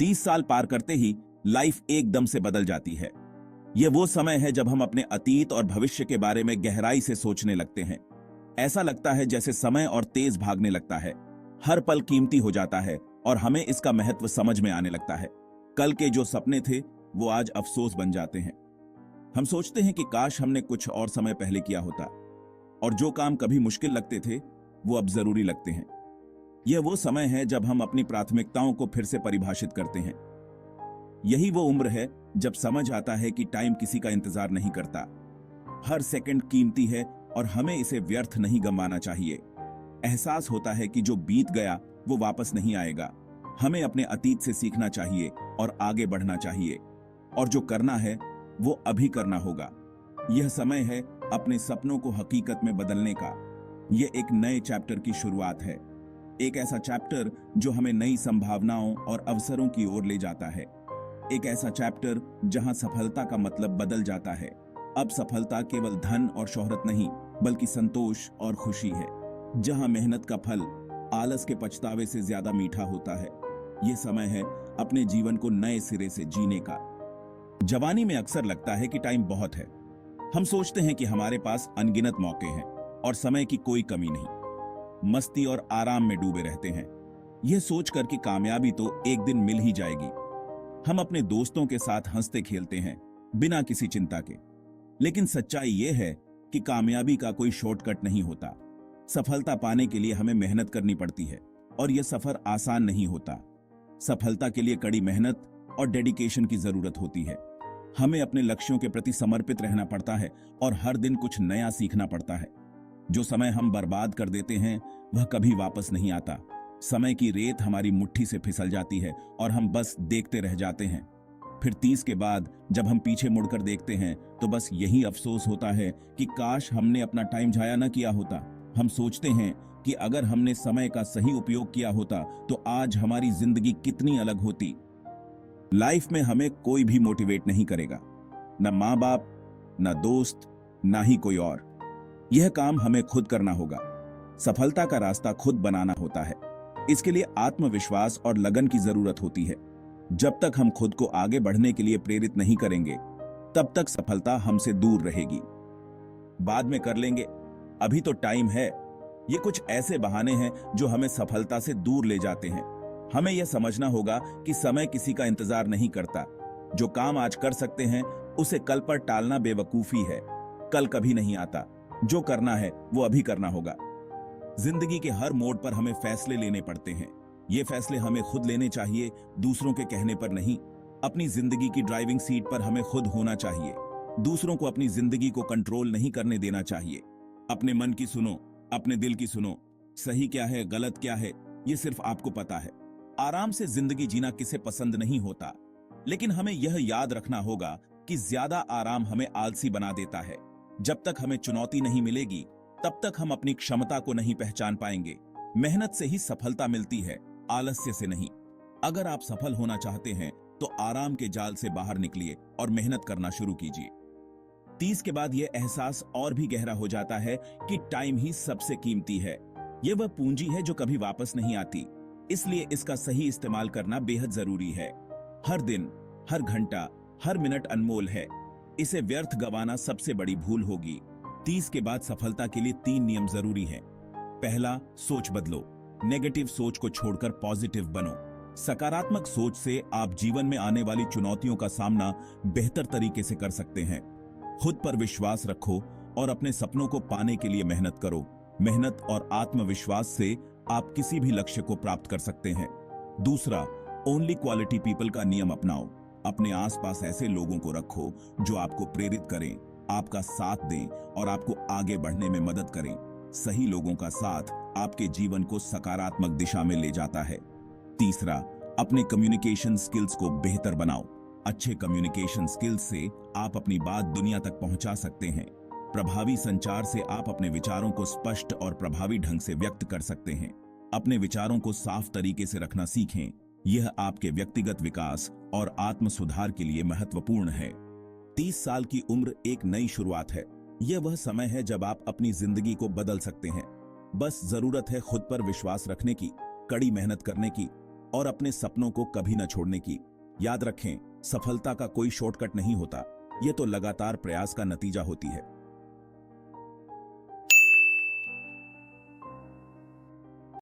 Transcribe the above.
30 साल पार करते ही लाइफ एकदम से बदल जाती है। यह वो समय है जब हम अपने अतीत और भविष्य के बारे में गहराई से सोचने लगते हैं। ऐसा लगता है जैसे समय और तेज भागने लगता है। हर पल कीमती हो जाता है और हमें इसका महत्व समझ में आने लगता है। कल के जो सपने थे वो आज अफसोस बन जाते हैं। हम सोचते हैं कि काश हमने कुछ और समय पहले किया होता, और जो काम कभी मुश्किल लगते थे वो अब जरूरी लगते हैं। यह वो समय है जब हम अपनी प्राथमिकताओं को फिर से परिभाषित करते हैं। यही वो उम्र है जब समझ आता है कि टाइम किसी का इंतजार नहीं करता। हर सेकंड कीमती है और हमें इसे व्यर्थ नहीं गंवाना चाहिए। एहसास होता है कि जो बीत गया वो वापस नहीं आएगा। हमें अपने अतीत से सीखना चाहिए और आगे बढ़ना चाहिए, और जो करना है वो अभी करना होगा। यह समय है अपने सपनों को हकीकत में बदलने का। यह एक नए चैप्टर की शुरुआत है, एक ऐसा चैप्टर जो हमें नई संभावनाओं और अवसरों की ओर ले जाता है। एक ऐसा चैप्टर जहां सफलता का मतलब बदल जाता है। अब सफलता केवल धन और शोहरत नहीं, बल्कि संतोष और खुशी है। जहां मेहनत का फल आलस के पछतावे से ज्यादा मीठा होता है। यह समय है अपने जीवन को नए सिरे से जीने का। जवानी में अक्सर लगता है कि टाइम बहुत है। हम सोचते हैं कि हमारे पास अनगिनत मौके हैं और समय की कोई कमी नहीं। मस्ती और आराम में डूबे रहते हैं, यह सोचकर कि कामयाबी तो एक दिन मिल ही जाएगी। हम अपने दोस्तों के साथ हंसते खेलते हैं बिना किसी चिंता के। लेकिन सच्चाई यह है कि कामयाबी का कोई शॉर्टकट नहीं होता। सफलता पाने के लिए हमें मेहनत करनी पड़ती है, और यह सफर आसान नहीं होता। सफलता के लिए कड़ी मेहनत और डेडिकेशन की जरूरत होती है। हमें अपने लक्ष्यों के प्रति समर्पित रहना पड़ता है और हर दिन कुछ नया सीखना पड़ता है। जो समय हम बर्बाद कर देते हैं वह कभी वापस नहीं आता। समय की रेत हमारी मुट्ठी से फिसल जाती है और हम बस देखते रह जाते हैं। फिर 30 के बाद जब हम पीछे मुड़कर देखते हैं तो बस यही अफसोस होता है कि काश हमने अपना टाइम जाया न किया होता। हम सोचते हैं कि अगर हमने समय का सही उपयोग किया होता तो आज हमारी जिंदगी कितनी अलग होती। लाइफ में हमें कोई भी मोटिवेट नहीं करेगा, न माँ बाप, न दोस्त, ना ही कोई और। यह काम हमें खुद करना होगा। सफलता का रास्ता खुद बनाना होता है। इसके लिए आत्मविश्वास और लगन की जरूरत होती है। जब तक हम खुद को आगे बढ़ने के लिए प्रेरित नहीं करेंगे, तब तक सफलता हमसे दूर रहेगी। बाद में कर लेंगे, अभी तो टाइम है। ये कुछ ऐसे बहाने हैं जो हमें सफलता से दूर ले जाते हैं। हमें यह समझना होगा कि समय किसी का इंतजार नहीं करता। जो काम आज कर सकते हैं उसे कल पर टालना बेवकूफी है। कल कभी नहीं आता। जो करना है वो अभी करना होगा। जिंदगी के हर मोड़ पर हमें फैसले लेने पड़ते हैं। ये फैसले हमें खुद लेने चाहिए, दूसरों के कहने पर नहीं। अपनी जिंदगी की ड्राइविंग सीट पर हमें खुद होना चाहिए। दूसरों को अपनी जिंदगी को कंट्रोल नहीं करने देना चाहिए। अपने मन की सुनो, अपने दिल की सुनो। सही क्या है, गलत क्या है, ये सिर्फ आपको पता है। आराम से जिंदगी जीना किसे पसंद नहीं होता, लेकिन हमें यह याद रखना होगा कि ज्यादा आराम हमें आलसी बना देता है। जब तक हमें चुनौती नहीं मिलेगी, तब तक हम अपनी क्षमता को नहीं पहचान पाएंगे। मेहनत से ही सफलता मिलती है, आलस्य से नहीं। अगर आप सफल होना चाहते हैं तो आराम के जाल से बाहर निकलिए और मेहनत करना शुरू कीजिए। 30 के बाद यह एहसास और भी गहरा हो जाता है कि टाइम ही सबसे कीमती है। यह वह पूंजी है जो कभी वापस नहीं आती, इसलिए इसका सही इस्तेमाल करना बेहद जरूरी है। हर दिन, हर घंटा, हर मिनट अनमोल है। इसे व्यर्थ गंवाना सबसे बड़ी भूल होगी। 30 के बाद सफलता के लिए 3 नियम जरूरी हैं। पहला, सोच बदलो। नेगेटिव सोच को छोड़कर पॉजिटिव बनो। सकारात्मक सोच से आप जीवन में आने वाली चुनौतियों का सामना बेहतर तरीके से कर सकते हैं। खुद पर विश्वास रखो और अपने सपनों को पाने के लिए मेहनत करो। मेहनत और आत्मविश्वास से आप किसी भी लक्ष्य को प्राप्त कर सकते हैं। दूसरा, ओनली क्वालिटी पीपल का नियम अपनाओ। अपने आसपास ऐसे लोगों को रखो जो आपको प्रेरित करें, आपका साथ दें और आपको आगे बढ़ने में मदद करें। सही लोगों का साथ आपके जीवन को सकारात्मक दिशा में ले जाता है। तीसरा, अपने कम्युनिकेशन स्किल्स को बेहतर बनाओ। अच्छे कम्युनिकेशन स्किल्स से आप अपनी बात दुनिया तक पहुंचा सकते हैं। प्रभावी संचार से आप अपने विचारों को स्पष्ट और प्रभावी ढंग से व्यक्त कर सकते हैं। अपने विचारों को साफ तरीके से रखना सीखें। यह आपके व्यक्तिगत विकास और आत्म सुधार के लिए महत्वपूर्ण है। 30 साल की उम्र एक नई शुरुआत है। यह वह समय है जब आप अपनी जिंदगी को बदल सकते हैं। बस जरूरत है खुद पर विश्वास रखने की, कड़ी मेहनत करने की और अपने सपनों को कभी न छोड़ने की। याद रखें, सफलता का कोई शॉर्टकट नहीं होता, ये तो लगातार प्रयास का नतीजा होती है।